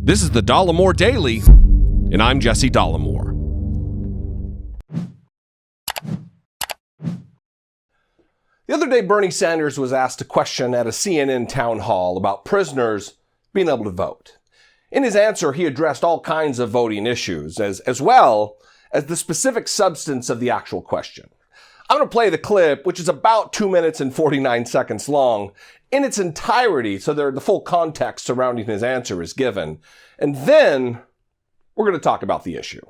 This is the Dollemore Daily, and I'm Jesse Dollemore. The other day, Bernie Sanders was asked a question at a CNN town hall about prisoners being able to vote. In his answer, he addressed all kinds of voting issues, as well as the specific substance of the actual question. I'm going to play the clip, which is about 2 minutes and 49 seconds long, in its entirety, so the full context surrounding his answer is given. And then we're going to talk about the issue.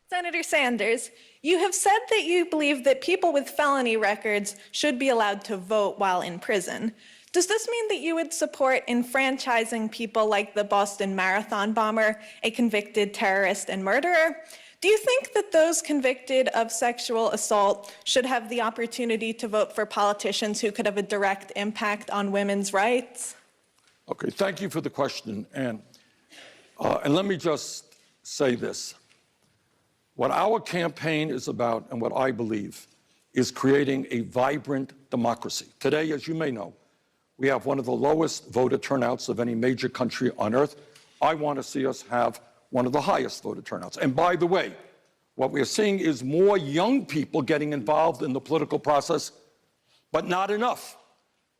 Senator Sanders, you have said that you believe that people with felony records should be allowed to vote while in prison. Does this mean that you would support enfranchising people like the Boston Marathon bomber, a convicted terrorist and murderer? Do you think that those convicted of sexual assault should have the opportunity to vote for politicians who could have a direct impact on women's rights? Okay, thank you for the question, Ann. And let me just say this. What our campaign is about, and what I believe, is creating a vibrant democracy. Today, as you may know, we have one of the lowest voter turnouts of any major country on earth. I want to see us have one of the highest voter turnouts. And by the way, what we're seeing is more young people getting involved in the political process, but not enough.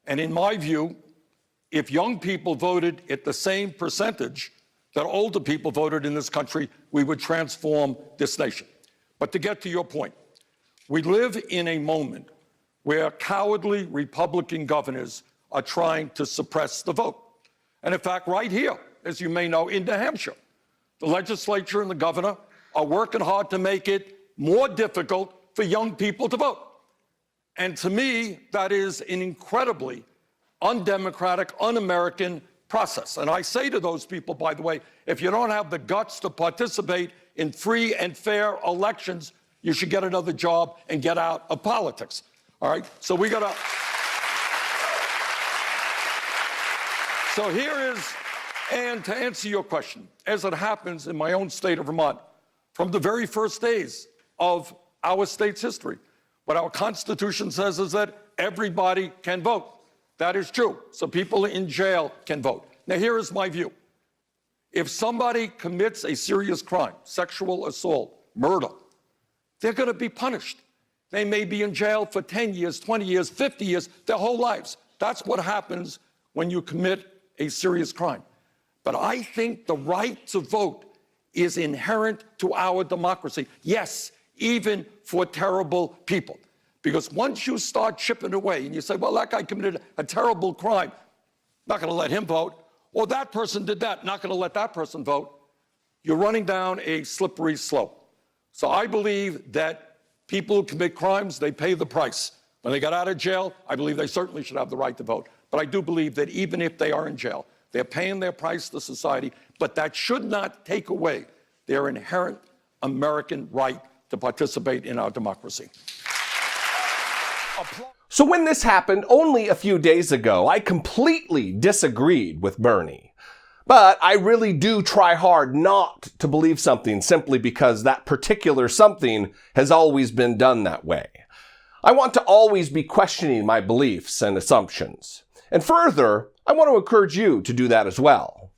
And in my view, if young people voted at the same percentage that older people voted in this country, we would transform this nation. But to get to your point, we live in a moment where cowardly Republican governors are trying to suppress the vote. And in fact, right here, as you may know, in New Hampshire, the legislature and the governor are working hard to make it more difficult for young people to vote. And to me, that is an incredibly undemocratic, un-American process. And I say to those people, by the way, if you don't have the guts to participate in free and fair elections, you should get another job and get out of politics. All right? So we got to... So here is... And to answer your question, as it happens in my own state of Vermont, from the very first days of our state's history, what our Constitution says is that everybody can vote. That is true. So people in jail can vote. Now, here is my view. If somebody commits a serious crime, sexual assault, murder, they're going to be punished. They may be in jail for 10 years, 20 years, 50 years, their whole lives. That's what happens when you commit a serious crime. But I think the right to vote is inherent to our democracy. Yes, even for terrible people. Because once you start chipping away and you say, well, that guy committed a terrible crime, not going to let him vote. Or that person did that, not going to let that person vote. You're running down a slippery slope. So I believe that people who commit crimes, they pay the price. When they got out of jail, I believe they certainly should have the right to vote. But I do believe that even if they are in jail, they're paying their price to society, but that should not take away their inherent American right to participate in our democracy. So when this happened only a few days ago, I completely disagreed with Bernie. But I really do try hard not to believe something simply because that particular something has always been done that way. I want to always be questioning my beliefs and assumptions. And further, I want to encourage you to do that as well.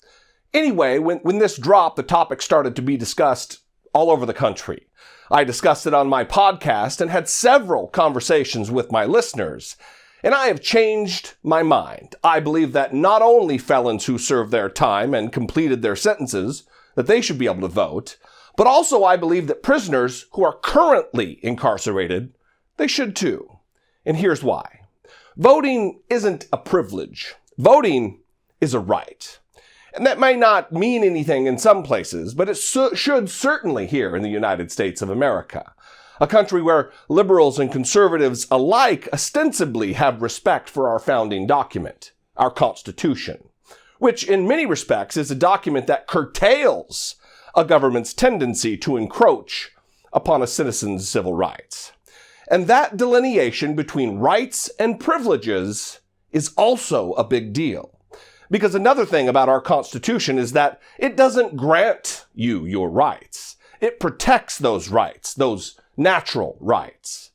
Anyway, when this dropped, the topic started to be discussed all over the country. I discussed it on my podcast and had several conversations with my listeners. And I have changed my mind. I believe that not only felons who served their time and completed their sentences, that they should be able to vote, but also I believe that prisoners who are currently incarcerated, they should too. And here's why. Voting isn't a privilege. Voting is a right. And that may not mean anything in some places, but it should certainly here in the United States of America, a country where liberals and conservatives alike ostensibly have respect for our founding document, our Constitution, which in many respects is a document that curtails a government's tendency to encroach upon a citizen's civil rights. And that delineation between rights and privileges is also a big deal. Because another thing about our Constitution is that it doesn't grant you your rights. It protects those rights, those natural rights.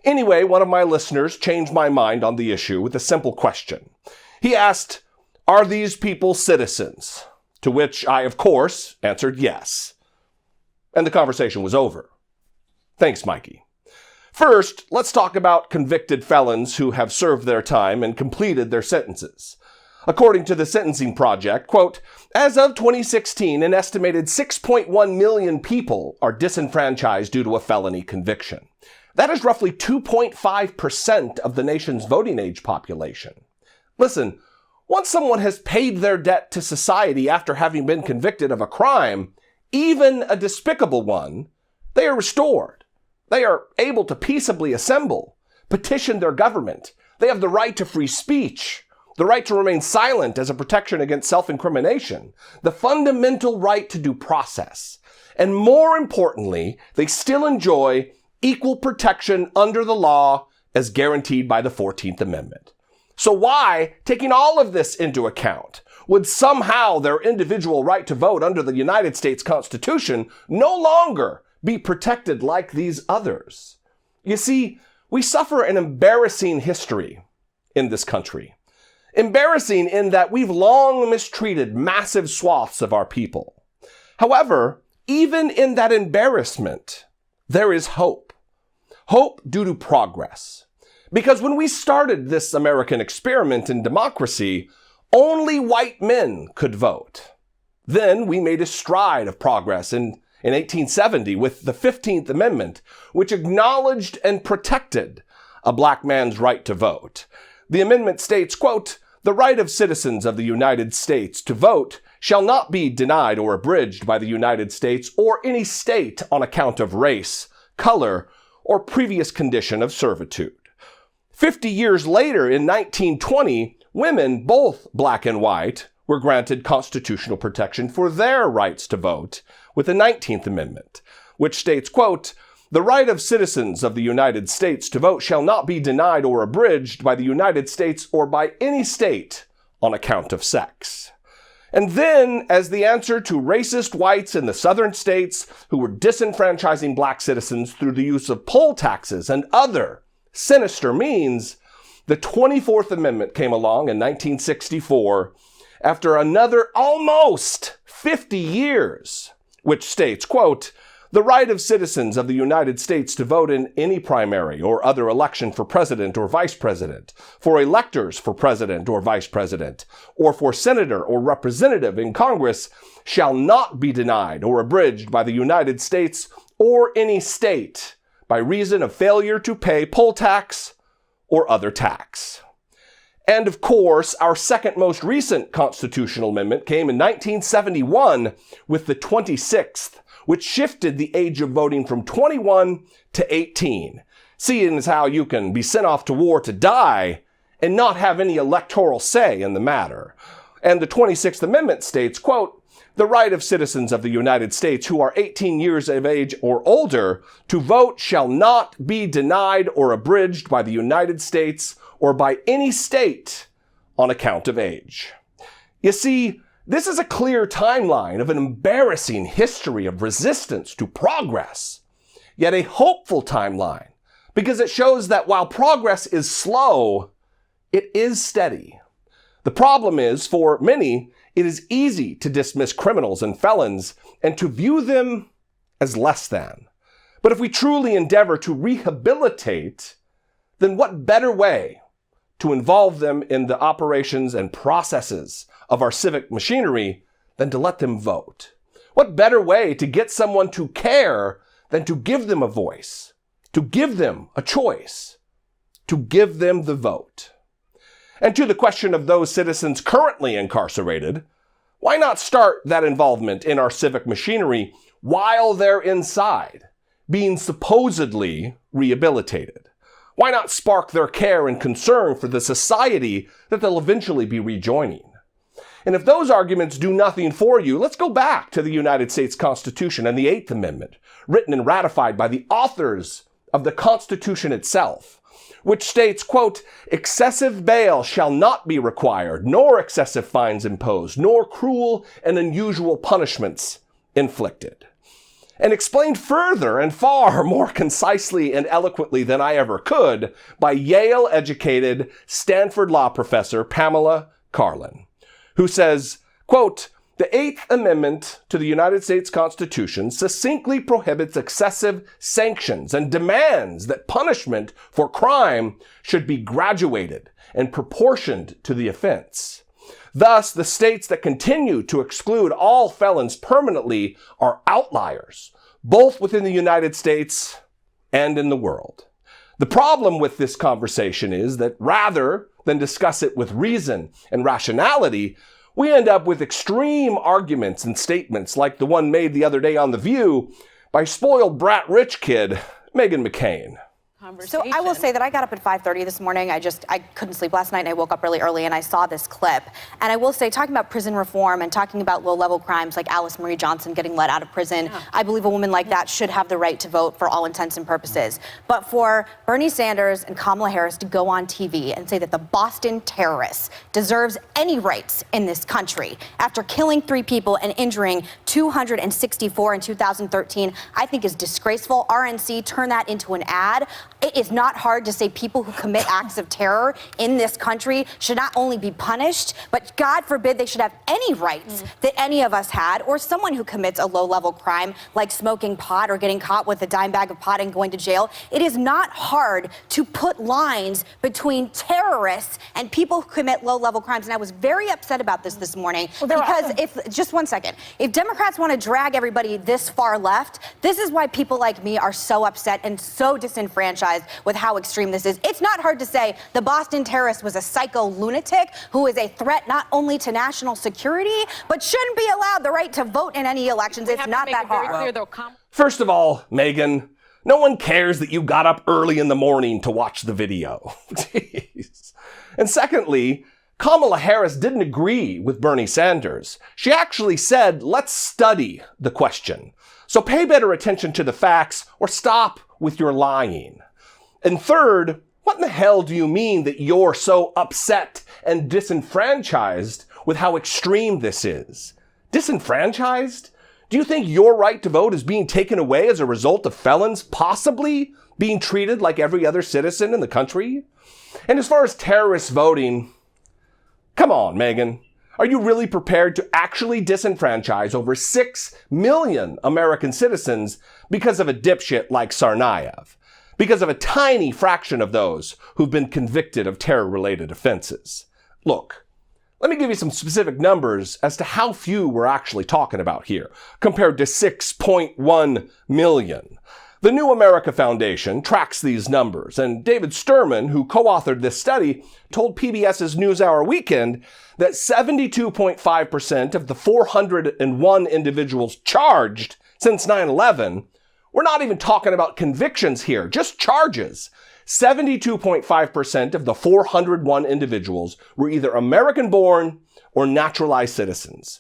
Anyway, one of my listeners changed my mind on the issue with a simple question. He asked, are these people citizens? To which I, of course, answered yes. And the conversation was over. Thanks, Mikey. First, let's talk about convicted felons who have served their time and completed their sentences. According to the Sentencing Project, quote, as of 2016, an estimated 6.1 million people are disenfranchised due to a felony conviction. That is roughly 2.5% of the nation's voting age population. Listen, once someone has paid their debt to society after having been convicted of a crime, even a despicable one, they are restored. They are able to peaceably assemble, petition their government. They have the right to free speech, the right to remain silent as a protection against self-incrimination, the fundamental right to due process. And more importantly, they still enjoy equal protection under the law as guaranteed by the 14th Amendment. So why, taking all of this into account, would somehow their individual right to vote under the United States Constitution no longer be protected like these others? You see, we suffer an embarrassing history in this country. Embarrassing in that we've long mistreated massive swaths of our people. However, even in that embarrassment, there is hope. Hope due to progress. Because when we started this American experiment in democracy, only white men could vote. Then we made a stride of progress in 1870 with the 15th Amendment, which acknowledged and protected a black man's right to vote. The amendment states, quote, the right of citizens of the United States to vote shall not be denied or abridged by the United States or any state on account of race, color, or previous condition of servitude. 50 years later, in 1920, women, both black and white, were granted constitutional protection for their rights to vote with the 19th Amendment, which states, quote, the right of citizens of the United States to vote shall not be denied or abridged by the United States or by any state on account of sex. And then, as the answer to racist whites in the southern states who were disenfranchising black citizens through the use of poll taxes and other sinister means, the 24th Amendment came along in 1964 after another almost 50 years, which states, quote, the right of citizens of the United States to vote in any primary or other election for president or vice president, for electors for president or vice president, or for senator or representative in Congress shall not be denied or abridged by the United States or any state by reason of failure to pay poll tax or other tax. And of course, our second most recent constitutional amendment came in 1971 with the 26th, which shifted the age of voting from 21 to 18, seeing as how you can be sent off to war to die and not have any electoral say in the matter. And the 26th Amendment states, quote, the right of citizens of the United States who are 18 years of age or older to vote shall not be denied or abridged by the United States or by any state on account of age. You see, this is a clear timeline of an embarrassing history of resistance to progress, yet a hopeful timeline, because it shows that while progress is slow, it is steady. The problem is, for many, it is easy to dismiss criminals and felons and to view them as less than. But if we truly endeavor to rehabilitate, then what better way to involve them in the operations and processes of our civic machinery than to let them vote? What better way to get someone to care than to give them a voice, to give them a choice, to give them the vote? And to the question of those citizens currently incarcerated, why not start that involvement in our civic machinery while they're inside, being supposedly rehabilitated? Why not spark their care and concern for the society that they'll eventually be rejoining? And if those arguments do nothing for you, let's go back to the United States Constitution and the 8th Amendment, written and ratified by the authors of the Constitution itself, which states, quote, excessive bail shall not be required, nor excessive fines imposed, nor cruel and unusual punishments inflicted. And explained further and far more concisely and eloquently than I ever could by Yale-educated Stanford law professor Pamela Karlan, who says, quote, The Eighth Amendment to the United States Constitution succinctly prohibits excessive sanctions and demands that punishment for crime should be graduated and proportioned to the offense. Thus, the states that continue to exclude all felons permanently are outliers, both within the United States and in the world. The problem with this conversation is that rather than discuss it with reason and rationality, we end up with extreme arguments and statements like the one made the other day on The View by spoiled brat rich kid Meghan McCain. So I will say that I got up at 5:30 this morning. I couldn't sleep last night, and I woke up really early, and I saw this clip. And I will say, talking about prison reform and talking about low-level crimes like Alice Marie Johnson getting let out of prison, I believe a woman like that should have the right to vote for all intents and purposes. But for Bernie Sanders and Kamala Harris to go on TV and say that the Boston terrorist deserves any rights in this country after killing 3 people and injuring 264 in 2013, I think is disgraceful. RNC turned that into an ad. It is not hard to say people who commit acts of terror in this country should not only be punished, but God forbid they should have any rights that any of us had, or someone who commits a low-level crime like smoking pot or getting caught with a dime bag of pot and going to jail. It is not hard to put lines between terrorists and people who commit low-level crimes. And I was very upset about this morning because just one second, if Democrats want to drag everybody this far left, this is why people like me are so upset and so disenfranchised with how extreme this is. It's not hard to say the Boston terrorist was a psycho lunatic who is a threat not only to national security, but shouldn't be allowed the right to vote in any elections. It's not that hard. First of all, Meghan, no one cares that you got up early in the morning to watch the video. Jeez. And secondly, Kamala Harris didn't agree with Bernie Sanders. She actually said, let's study the question. So pay better attention to the facts or stop with your lying. And third, what in the hell do you mean that you're so upset and disenfranchised with how extreme this is? Disenfranchised? Do you think your right to vote is being taken away as a result of felons possibly being treated like every other citizen in the country? And as far as terrorist voting, come on, Meghan. Are you really prepared to actually disenfranchise over 6 million American citizens because of a dipshit like Tsarnaev? Because of a tiny fraction of those who've been convicted of terror-related offenses? Look, let me give you some specific numbers as to how few we're actually talking about here, compared to 6.1 million. The New America Foundation tracks these numbers, and David Sturman, who co-authored this study, told PBS's NewsHour Weekend that 72.5% of the 401 individuals charged since 9/11, we're not even talking about convictions here, just charges. 72.5% of the 401 individuals were either American-born or naturalized citizens.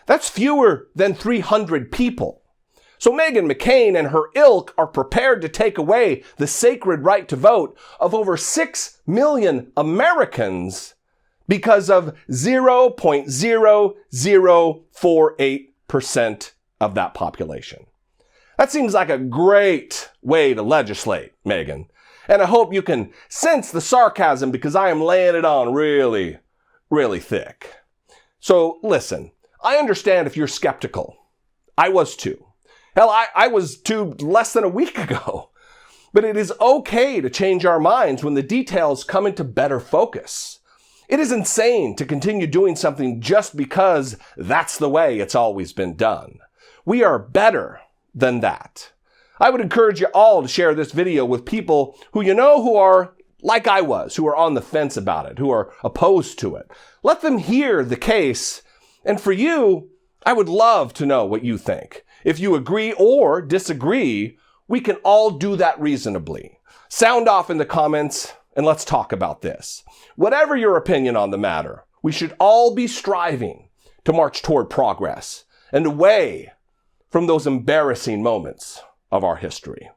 That's fewer than 300 people. So Meghan McCain and her ilk are prepared to take away the sacred right to vote of over 6 million Americans because of 0.0048% of that population. That seems like a great way to legislate, Meghan. And I hope you can sense the sarcasm because I am laying it on really, really thick. So listen, I understand if you're skeptical. I was too. Hell, I was too less than a week ago. But it is okay to change our minds when the details come into better focus. It is insane to continue doing something just because that's the way it's always been done. We are better than that. I would encourage you all to share this video with people who you know who are like I was, who are on the fence about it, who are opposed to it. Let them hear the case. And for you, I would love to know what you think. If you agree or disagree, we can all do that reasonably. Sound off in the comments and let's talk about this. Whatever your opinion on the matter, we should all be striving to march toward progress and away from those embarrassing moments of our history.